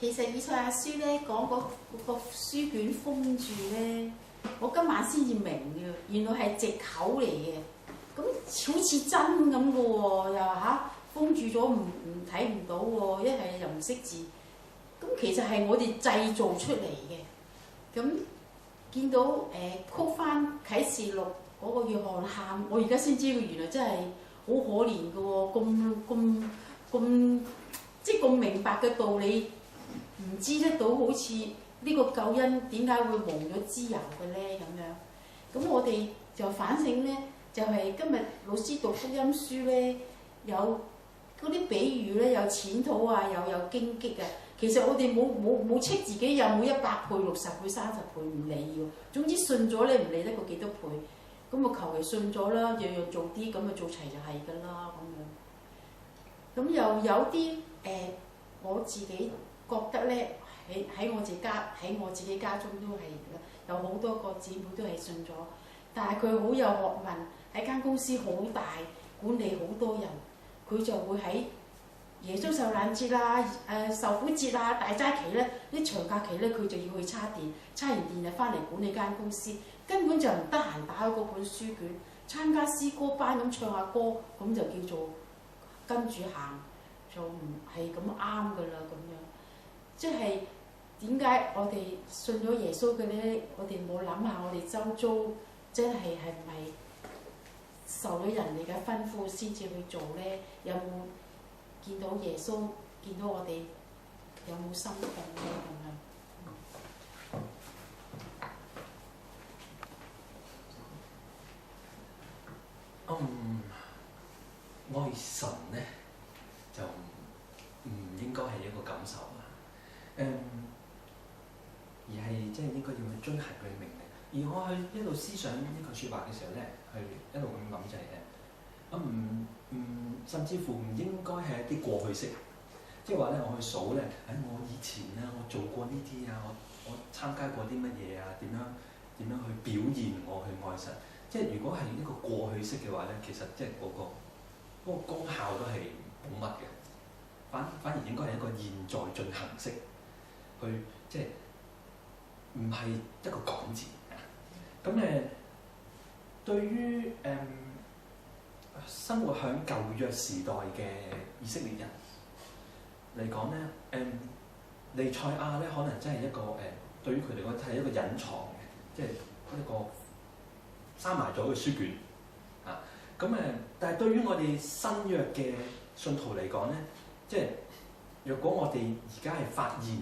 其實以賽亞書咧講個書卷封住咧，我今晚先至明嘅，原來係藉口嚟嘅。咁好似真咁嘅喎，又封住咗唔睇唔到喎，一係又唔識字。咁其實係我哋製造出嚟嘅。咁見到曲翻啟示錄嗰個約翰喊，我而家先知佢原來真係好可憐嘅喎，咁即係咁明白嘅道理，唔知得到好似呢個救恩點解會蒙咗脂油嘅咧咁樣。咁我哋就反省咧，就係今日老師讀福音書咧，有嗰啲比喻咧，有淺土啊，又有荊棘啊。其實我哋冇 check 自己有冇100倍、60倍、30倍，唔理喎。總之信咗你唔理得個幾多倍，咁啊求其信咗啦，樣樣做啲咁啊做齊就係㗎啦咁樣。咁又有啲我自己覺得咧，喺我自己家中都係有好多個姊妹都係信咗，但係佢好有學問，喺間公司好大，管理好多人，佢就會喺耶穌受難節啊、受苦節啊、大齋期咧，啲長假期咧，佢就要去叉電，叉完電就翻嚟管理間公司，根本就唔得閒打開嗰本書卷，參加詩歌班咁唱下歌，咁就叫做跟住行，就唔係咁啱噶啦咁樣。即係點解我哋信咗耶穌嘅咧？我哋冇諗下我哋周遭真係唔係受咗人哋嘅吩咐先至去做咧？有冇見到耶穌？見到我哋有冇心痛咧？咁樣。愛神咧就唔應該係一個感受啦，而係即係應該要去遵行佢嘅命令。而我去一路思想呢個説話嘅時候咧，去一路咁諗就係甚至乎唔應該係一啲過去式，即係話咧我去數咧，我以前啊我做過呢啲啊，我參加過啲乜嘢啊，點樣去表現我去愛神。即係如果係一個過去式嘅話咧，其實即係嗰個功效都係冇乜嘅，反而應該係一個現在進行式，去即係唔係一個講字。咁對於生活喺舊約時代嘅以色列人嚟講咧，彌賽亞咧可能真係一個對於佢嚟講係一個隱藏嘅，即係一個閂埋咗嘅書卷啊。但係對於我哋新約嘅信徒嚟講咧，即係若果我哋而家係發現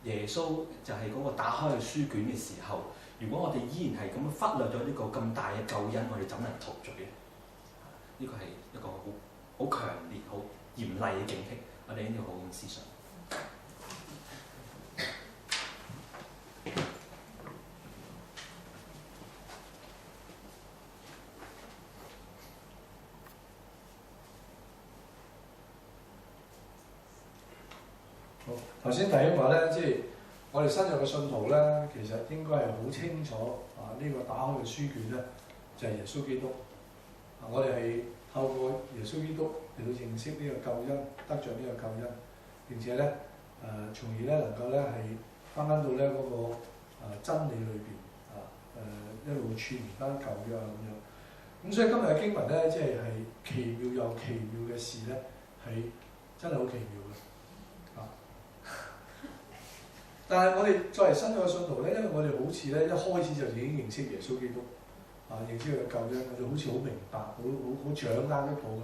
耶穌就係嗰個打開嘅書卷嘅時候，如果我哋依然係咁忽略咗呢個咁大嘅救恩，我哋怎能逃罪咧？呢個係一個好強烈、好嚴厲嘅警惕，我哋一定要好好思想。好，頭先提起話咧，即係我哋新約嘅信徒咧，其實應該係好清楚呢個打開嘅書卷咧，就係耶穌基督。我哋係透過耶穌基督嚟到認識呢個救恩，得着呢個救恩，並且咧從而咧能夠咧係翻到咧嗰個真理裏邊一路串聯翻舊約咁樣。咁所以今日嘅經文咧，即係奇妙又奇妙嘅事咧，係真係好奇妙嘅。但係我哋作為新約嘅信徒咧，因為我哋好似咧一開始就已經認識耶穌基督，認識佢嘅救恩，我哋好似好明白、好掌握得到咁。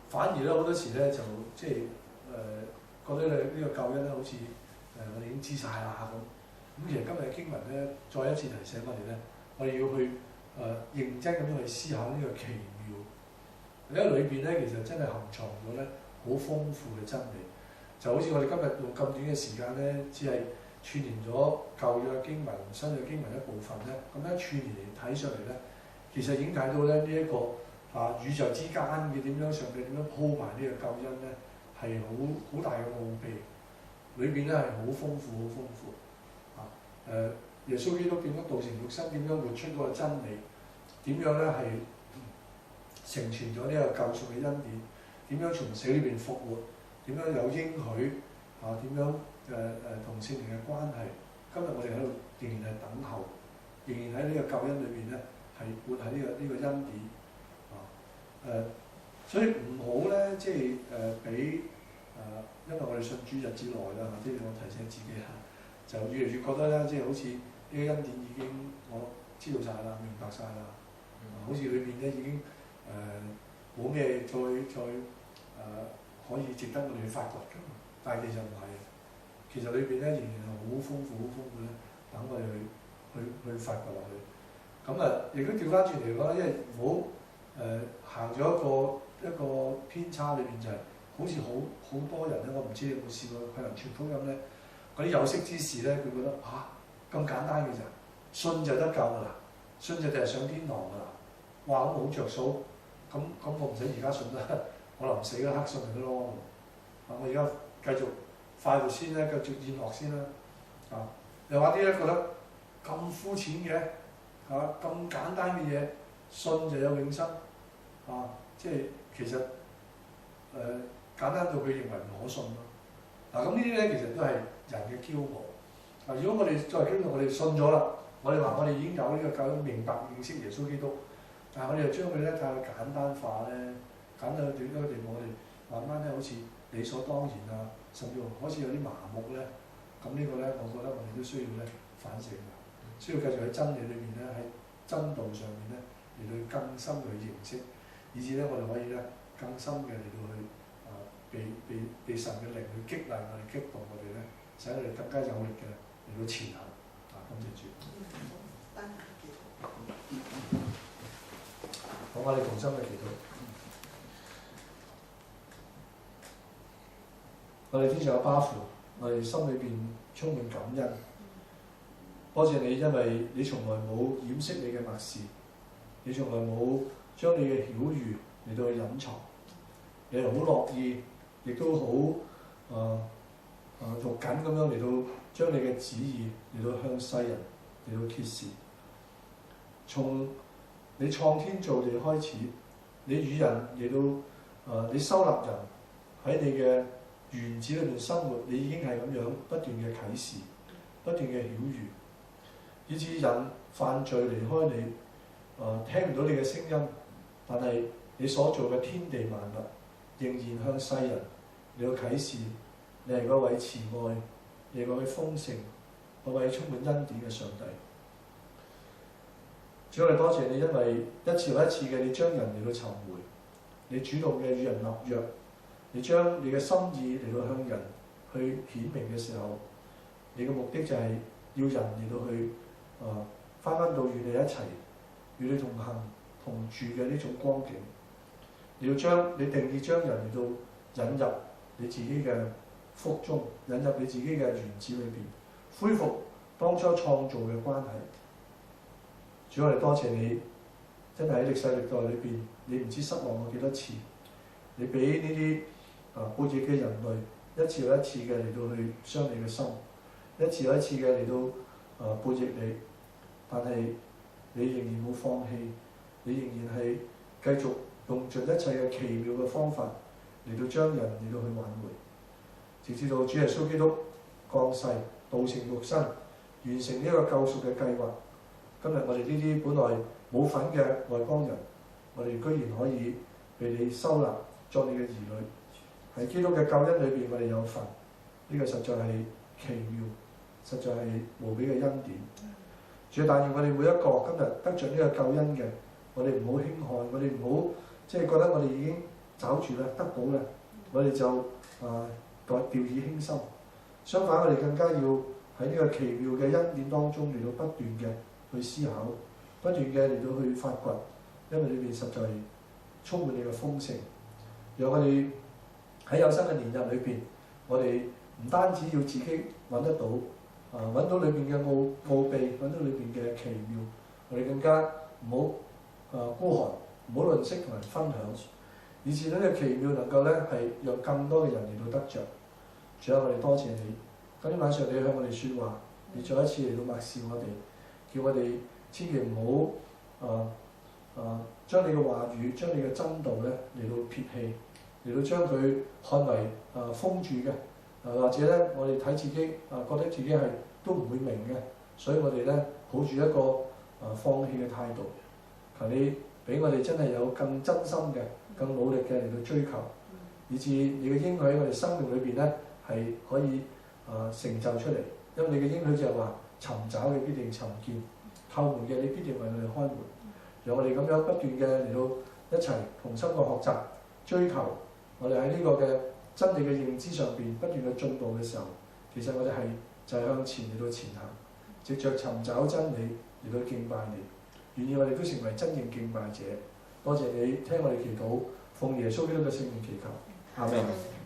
反而咧好多時咧就即係覺得呢個救恩咧好似我哋已經知晒啦咁。咁其實今日嘅經文咧，再一次提醒我哋咧，我哋要去認真咁樣去思考呢個奇妙。因為裏邊咧其實真係含藏咗咧好豐富嘅真理。就好似我哋今日用咁短嘅時間咧，只係串連咗舊約經文、新約經文一部分咧，咁一串連嚟睇上嚟咧，其實已經睇到咧呢一個宇宙之間嘅點樣上帝點樣鋪埋呢個救恩咧，係好大嘅奧秘，裏邊咧係好豐富、好豐富。耶穌基督點樣道成肉身，點樣活出嗰個真理，點樣咧係成全咗呢個救贖嘅恩典，點樣從死裏邊復活。點樣有應許點樣同聖靈嘅關係。今日我哋喺度仍然係等候，仍然喺呢個救恩裏邊咧，係活喺呢個恩典所以唔好咧，即係俾因為我哋信主日子耐啦，即係我提醒自己嚇，就越嚟越覺得咧，即係好似呢個恩典已經我知道晒啦，明白晒啦，好似裏邊咧已經冇咩再可以值得我哋去發掘㗎。但係其實唔係，其實裏邊咧仍然係好豐富咧，等我哋去發掘落去。咁亦都調翻轉嚟講，因為唔好行咗一個偏差裏邊，就係好似好多人咧，我唔知你有冇試過去能傳福音咧，嗰啲有識之士咧，佢覺得咁簡單嘅咋，信就得救㗎啦，信就係上天堂㗎啦，哇咁好着數，咁我唔使而家信啦，我臨死嗰刻信咪得咯，我而家繼續快活先啦，繼續宴樂先啦，又話啲咧覺得咁膚淺嘅咁簡單嘅嘢，信就有永生即係其實簡單到佢認為唔可信咯。咁呢啲咧其實都係人嘅驕傲。如果我哋作為基督徒，我哋信咗啦，我哋話我哋已經有呢個救恩，明白認識耶穌基督，但係我哋又將佢咧太過簡單化咧，簡單到點樣嘅地步，我哋慢慢咧好似理所當然甚至乎開始有啲麻木咧。咁呢個咧，我覺得我哋都需要咧反省㗎，需要繼續喺真理裏面咧，喺真道上面咧嚟到更深去認識，以至咧我哋可以咧更深嘅嚟到去被神嘅靈去激勵我哋、激動我哋咧，使我哋更加有力嘅嚟到前行。感謝主。好，我哋同心嘅祈禱。我哋天上有巴父，我哋心裏邊充滿感恩。多謝你，因為你從來冇掩飾你嘅默示，你從來冇將你嘅曉諭嚟到去隱藏，你好樂意，亦都好肉緊咁樣嚟到將你嘅旨意嚟到向世人嚟到揭示。從你創天造地開始，你與人嚟到你收納人喺你嘅園子裏面生活，你已經係咁樣不斷嘅啟示，不斷嘅曉諭，以致人犯罪離開你，聽唔到你嘅聲音，但係你所做嘅天地萬物仍然向世人你要啟示，你係嗰位慈愛，你係嗰位豐盛，嗰位充滿恩典嘅上帝。主，我哋多謝你，因為一次又一次嘅你將人嚟到尋回，你主動嘅與人立約，你將你嘅心意嚟到向人去顯明嘅時候，你嘅目的就係要人嚟到去翻到與你一齊，與你同行同住嘅呢種光景。你要將你定義將人嚟到引入你自己嘅腹中，引入你自己嘅園子裏邊，恢復當初創造嘅關係。主，我哋多謝你，真係喺歷世歷代裏邊，你唔知失望過幾多次，你俾呢啲背逆嘅人類一次又一次嘅嚟到去傷你嘅心，一次又一次嘅嚟到背逆你，但係你仍然冇放棄，你仍然係繼續用盡一切嘅奇妙嘅方法嚟到將人嚟到去挽回，直至到主耶穌基督降世道成肉身，完成呢一個救贖嘅計劃。今日我哋呢啲本來冇份嘅外邦人，我哋居然可以被你收納作你嘅兒女，喺基督嘅救恩裏邊，我哋有份。呢個實在係奇妙，實在係無比嘅恩典。主，但願我哋每一個今日得着呢個救恩嘅，我哋唔好輕看，我哋唔好即係覺得我哋已經找住啦，得到啦，我哋就掉以輕心。相反，我哋更加要喺呢個奇妙嘅恩典當中嚟到不斷嘅去思考，不斷嘅嚟到去發掘，因為裏邊實在充滿你嘅豐盛。讓我哋喺有生嘅年日裏邊，我哋唔單止要自己揾得到，揾到裏邊嘅奧秘，揾到裏邊嘅奇妙，我哋更加唔好孤寒，唔好吝嗇同人分享，以至呢個奇妙能夠咧係讓更多嘅人嚟到得着。主啊，我哋多謝你，今天晚上你向我哋説話，你再一次嚟到默示我哋，叫我哋千祈唔好將你嘅話語、將你嘅真道咧嚟到撇棄，嚟到將佢看為封住嘅，或者咧我哋睇自己覺得自己係都唔會明嘅，所以我哋咧抱住一個放棄嘅態度，求你俾我哋真係有更真心嘅、更努力嘅嚟到追求，以至你嘅應許喺我哋生命裏邊咧係可以成就出嚟。因為你嘅應許就係話尋找嘅必定尋見，叩門嘅你必定為我哋開門。讓我哋咁樣不斷嘅嚟到一齊同心嘅學習追求，我哋喺呢個嘅真理嘅認知上邊不斷嘅進步嘅時候，其實我哋就係向前嚟到前行，藉着尋找真理嚟到敬拜你，願意我哋都成為真正敬拜者。多謝你聽我哋祈禱，奉耶穌基督嘅聖名祈求，阿們。